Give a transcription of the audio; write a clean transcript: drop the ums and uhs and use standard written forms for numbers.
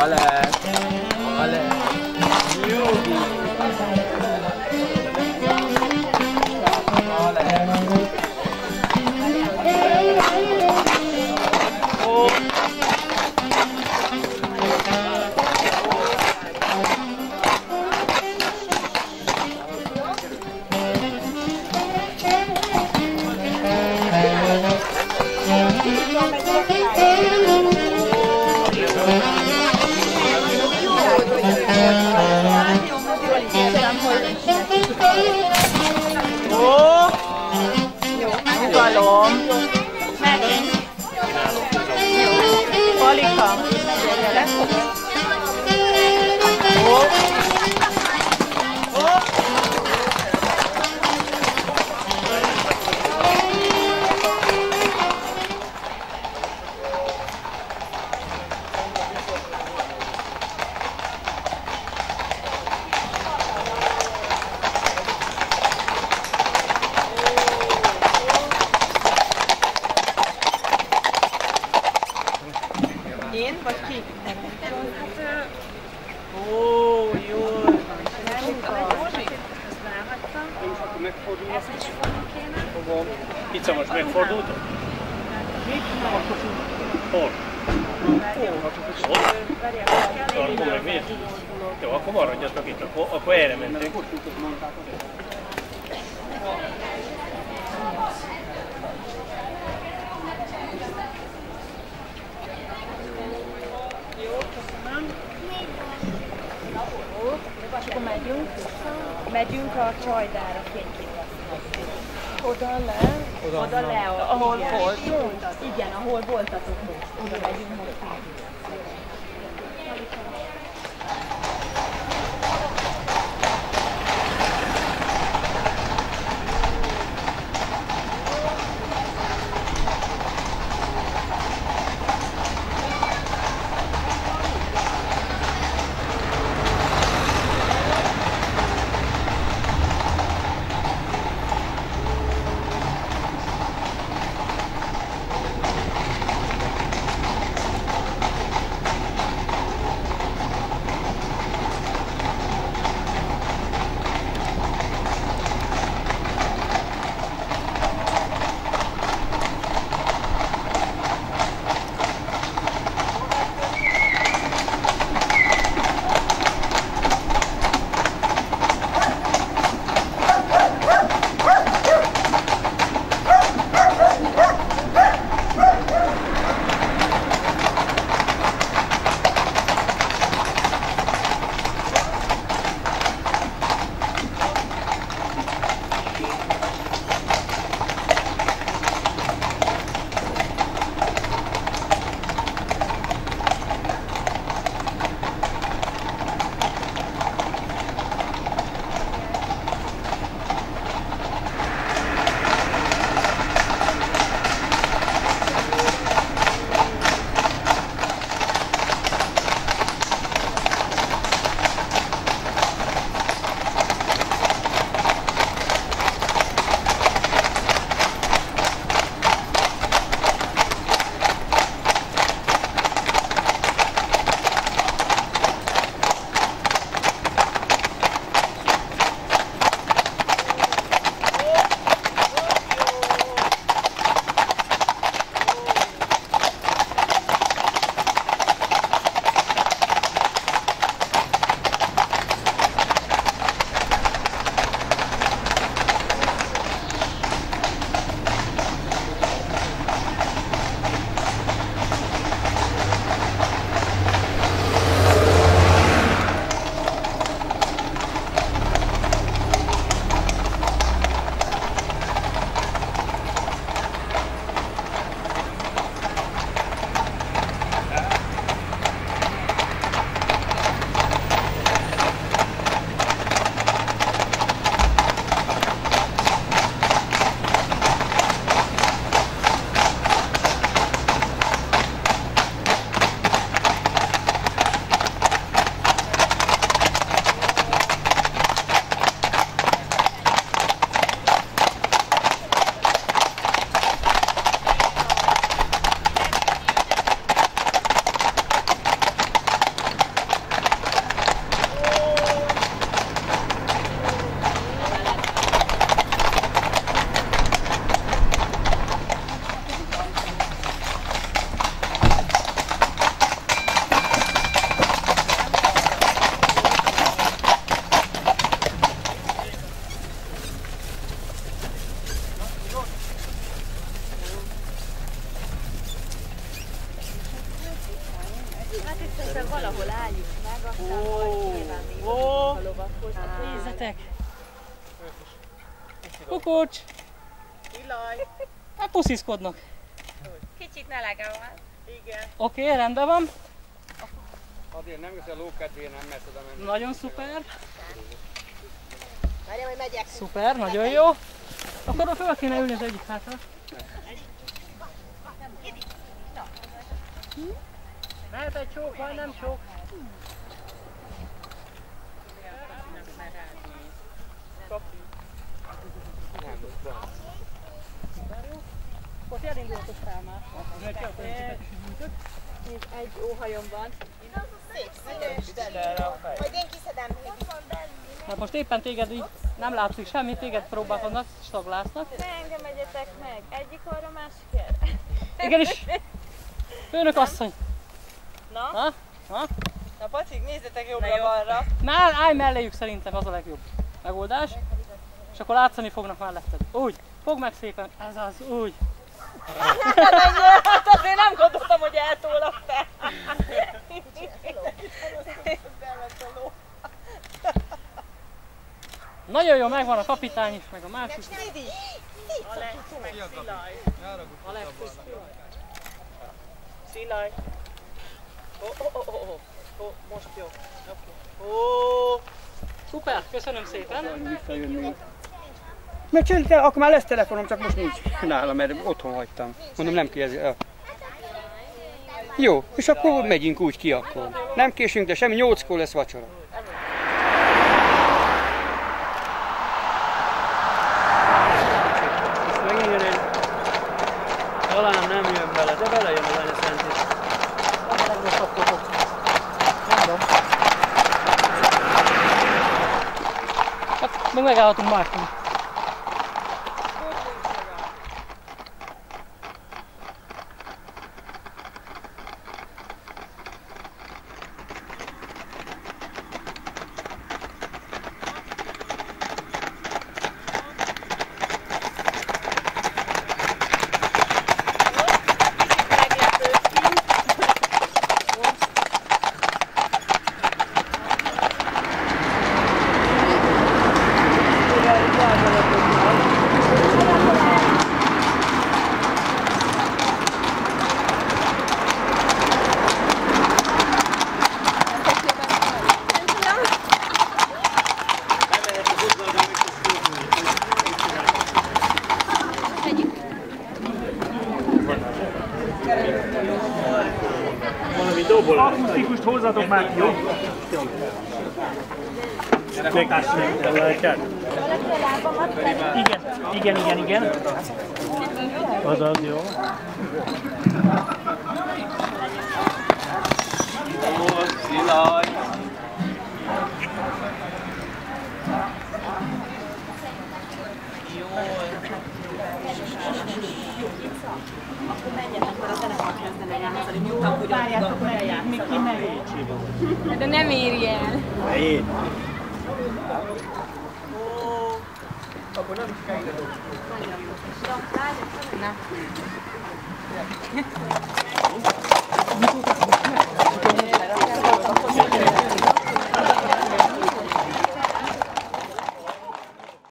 Ale. Yugi. Én vagy ki? Ó, jó. Ezt is fogom kéne. Pica, most megfordultok? Hol? Ott? Akkor meg miért? Jó, akkor maradjatok itt, akkor erre mentünk. És akkor megyünk a csajdára fényképezni. Oda le, ahol voltunk? Igen, ahol voltatok most. Oda megyünk most. Aztán valahol álljuk meg, aztán majd nyilván nézzük a lovakhoz. Nézzetek! Kukucs! Ilaj! Hát pusziszkodnak. Kicsit melege van. Igen. Oké, rendben van. Azért nem az a lókedvéért nem mert oda menni. Nagyon szuper. Várjál, majd megyek. Szuper, nagyon jó. Akkor föl kéne ülni az egyik hátra. Mehet egy csók, vagy nem csók? Most elindultok fel már. Egy óhajom van. Szép színös. Majd én kiszedem. Hát most éppen téged így nem látszik semmit, téged próbálkoznak, staglásznak. Ne engem egyetek meg. Egyik arra, másik erre. Igenis! Főnök asszony! Na? Ha? Ha? Na pacik, nézzetek jobbra-balra. Állj melléjük, szerintem az a legjobb megoldás. És akkor látszani fognak melletted. Úgy! Fogd meg szépen! Ez az, úgy! Hát azért nem gondoltam, hogy eltólak te. Nagyon jó, megvan a kapitány is, meg a másik. Alex, meg Szilaj. Szilaj. Most jó. Szuper, köszönöm szépen. Visszajönni. Mert csinálj, akkor már lesz telefonom, csak most nincs nálam, mert otthon hagytam. Mondom, nem kérdezi. Jó, és akkor megyünk úgy ki akkor. Nem késünk, de semmi, 8-kor lesz vacsora. Talán nem jön bele, de belejön az anya szent is. Hát meg megállhatunk máshol. Akusztikust hozzatok már ki, jó? Igen. Azaz, jó. Szilaj! Akkor menjetek, mert a telefon kezdene játszani. Nyugodtan, hogy várjátok, hogy eljátszani. De nem éri el. Én. Akkor nem is kell ide dobni. Na.